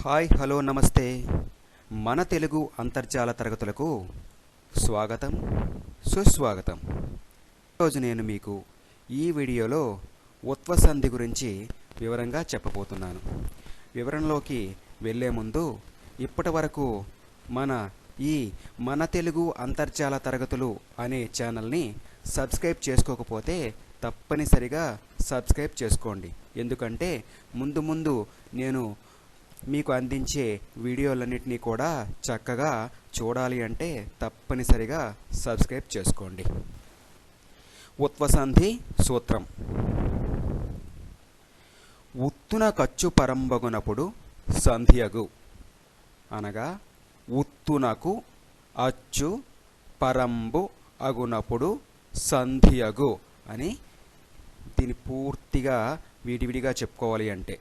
Hi hello నమస్తే మన తెలుగు అంతర్జాల తరగతులకు స్వాగతం సుస్వాగతం. ఈరోజు నేను మీకు ఈ వీడియోలో ఉత్వసంధి గురించి వివరంగా చెప్పబోతున్నాను. వివరణలోకి వెళ్ళే ముందు ఇప్పటి వరకు మన తెలుగు అంతర్జాల తరగతులు అనే ఛానల్ని సబ్స్క్రైబ్ చేసుకోకపోతే తప్పనిసరిగా సబ్స్క్రైబ్ చేసుకోండి. ఎందుకంటే ముందు నేను మీకు అందించే వీడియోలన్నింటినీ కూడా చక్కగా చూడాలి అంటే తప్పనిసరిగా సబ్స్క్రైబ్ చేసుకోండి. ఉత్వసంధి సూత్రం: ఉత్తున ఖర్చు పరంబగునప్పుడు సంధియగు. అనగా ఉత్తునకు అచ్చు పరంబు అగునప్పుడు సంధియగు అని దీన్ని పూర్తిగా విడివిడిగా చెప్పుకోవాలి అంటే,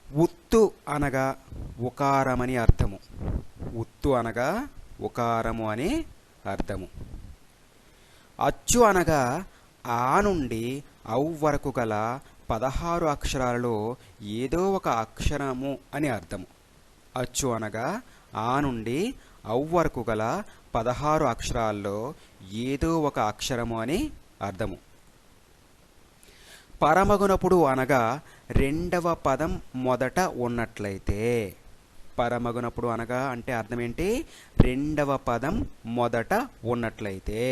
ఉత్తు అనగా ఉకారమని అర్థము. ఉత్తు అనగా ఉకారము అని అర్థము. అచ్చు అనగా ఆ నుండి ఔ వరకు గల 16 అక్షరాలలో ఏదో ఒక అక్షరము అని అర్థము. అచ్చు అనగా ఆ నుండి ఔ వరకు గల 16 అక్షరాల్లో ఏదో ఒక అక్షరము అని అర్థము. పరమగునప్పుడు అనగా రెండవ పదం మొదట ఉన్నట్లయితే. పరమగునప్పుడు అనగా అంటే అర్థం ఏంటి? రెండవ పదం మొదట ఉన్నట్లయితే.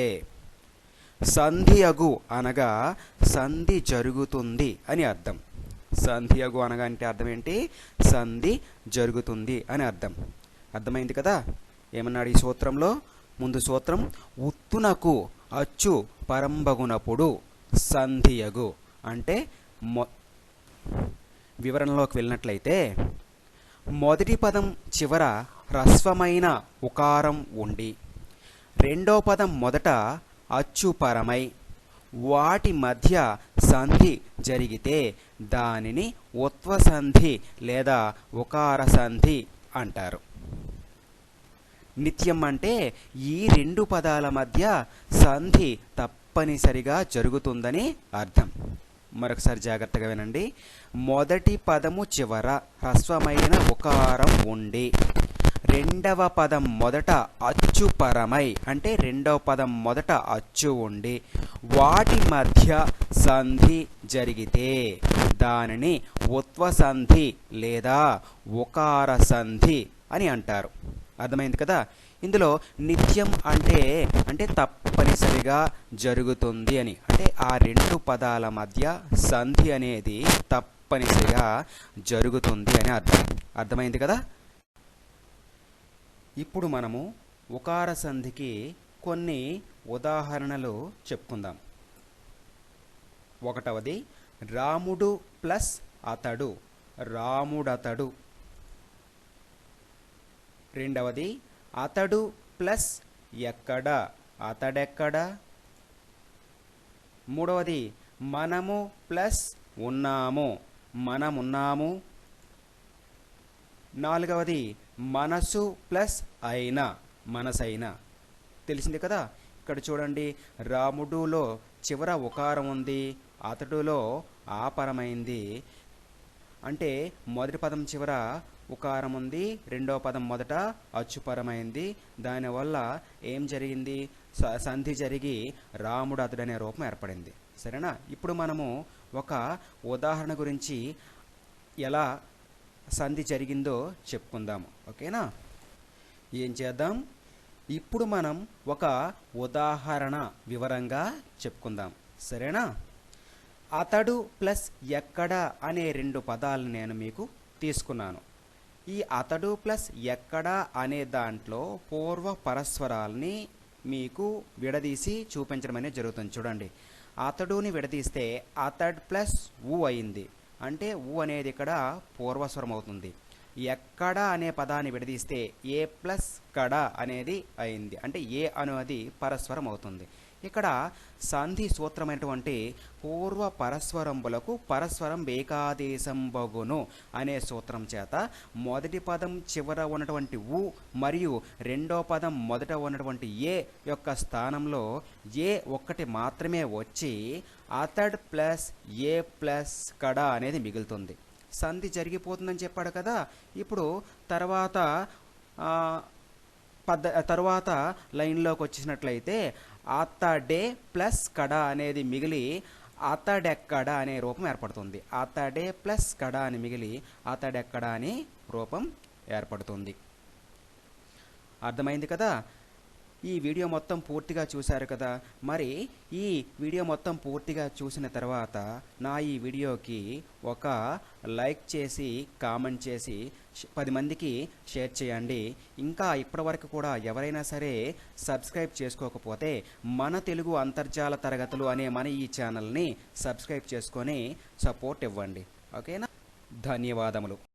సంధియగు అనగా సంధి జరుగుతుంది అని అర్థం. సంధియగు అనగా అంటే అర్థం ఏంటి? సంధి జరుగుతుంది అని అర్థం. అర్థమైంది కదా? ఏమన్నాడు ఈ సూత్రంలో? ముందు సూత్రం ఉత్తునకు అచ్చు పరంబగునప్పుడు సంధియగు అంటే వివరణలోకి వెళ్ళినట్లయితే, మొదటి పదం చివర హ్రస్వమైన ఉకారం ఉండి రెండో పదం మొదట అచ్చుపరమై వాటి మధ్య సంధి జరిగితే దానిని ఉత్వసంధి లేదా ఉకార సంధి అంటారు. నిత్యం అంటే ఈ రెండు పదాల మధ్య సంధి తప్పనిసరిగా జరుగుతుందని అర్థం. మరొకసారి జాగ్రత్తగా వినండి. మొదటి పదము చివర హ్రస్వమైన ఉకారం ఉండి రెండవ పదం మొదట అచ్చుపరమై అంటే రెండవ పదం మొదట అచ్చు ఉండి వాటి మధ్య సంధి జరిగితే దానిని ఉత్వసంధి లేదా ఉకార సంధి అని అంటారు. అర్థమైంది కదా? ఇందులో నిత్యం అంటే తప్పనిసరిగా జరుగుతుంది అని, అంటే ఆ రెండు పదాల మధ్య సంధి అనేది తప్పనిసరిగా జరుగుతుంది అని అర్థం. అర్థమైంది కదా? ఇప్పుడు మనము ఉకార సంధికి కొన్ని ఉదాహరణలు చెప్పుకుందాం. ఒకటవది రాముడు ప్లస్ అతడు, రాముడతడు. రెండవది అతడు ప్లస్ ఎక్కడ, అతడెక్కడ. మూడవది మనము ప్లస్ ఉన్నాము, మనమున్నాము. నాలుగవది మనసు ప్లస్ అయినా, మనసైనా. తెలిసింది కదా? ఇక్కడ చూడండి, రాముడులో చివర ఉకారం ఉంది, అతడులో ఆపరమైంది. అంటే మొదటి పదం చివర ఉకారం ఉంది, రెండవ పదం మొదట అచ్చుపరమైంది. దానివల్ల ఏం జరిగింది? సంధి జరిగి రాముడు అతడు అనే రూపం ఏర్పడింది. సరేనా? ఇప్పుడు మనము ఒక ఉదాహరణ గురించి ఎలా సంధి జరిగిందో చెప్పుకుందాము. ఓకేనా? ఏం చేద్దాం? ఇప్పుడు మనం ఒక ఉదాహరణ వివరంగా చెప్పుకుందాం. సరేనా? అతడు ప్లస్ ఎక్కడ అనే రెండు పదాలను నేను మీకు తీసుకున్నాను. ఈ అతడు ప్లస్ ఎక్కడ అనే దాంట్లో పూర్వ పరస్వరాల్ని మీకు విడదీసి చూపించడం అనేది జరుగుతుంది. చూడండి, అతడుని విడదీస్తే అతడ్ ప్లస్ ఊ అయింది, అంటే ఊ అనేది ఇక్కడ పూర్వస్వరం అవుతుంది. ఎక్కడ అనే పదాన్ని విడదీస్తే ఏ ప్లస్ కడ అనేది అయింది, అంటే ఏ అనేది పరస్వరం అవుతుంది. ఇక్కడ సంధి సూత్రమైనటువంటి పూర్వ పరస్వరంబులకు పరస్వరం ఏకాదేశంబగును అనే సూత్రం చేత మొదటి పదం చివర ఉన్నటువంటి ఉ మరియు రెండో పదం మొదట ఉన్నటువంటి ఏ యొక్క స్థానంలో ఏ ఒక్కటి మాత్రమే వచ్చి అతడ్ ప్లస్ ఏ ప్లస్ కడ అనేది మిగులుతుంది. సంధి జరిగిపోతుందని చెప్పాడు కదా. ఇప్పుడు తర్వాత తరువాత లైన్లోకి వచ్చేసినట్లయితే అతడే ప్లస్ కడ అనేది మిగిలి అతడెక్కడ అనే రూపం ఏర్పడుతుంది. అతడే ప్లస్ కడ అని మిగిలి అతడెక్కడ అనే రూపం ఏర్పడుతుంది. అర్థమైంది కదా. ఈ వీడియో మొత్తం పూర్తిగా చూశారు కదా. మరి ఈ వీడియో మొత్తం పూర్తిగా చూసిన తర్వాత నా ఈ వీడియోకి ఒక లైక్ చేసి కామెంట్ చేసి 10 మందికి షేర్ చేయండి. ఇంకా ఇప్పటివరకు కూడా ఎవరైనా సరే సబ్స్క్రైబ్ చేసుకోకపోతే మన తెలుగు అంతర్జాల తరగతులు అనే మన ఈ ఛానల్ని సబ్స్క్రైబ్ చేసుకొని సపోర్ట్ ఇవ్వండి. ఓకేనా. ధన్యవాదములు.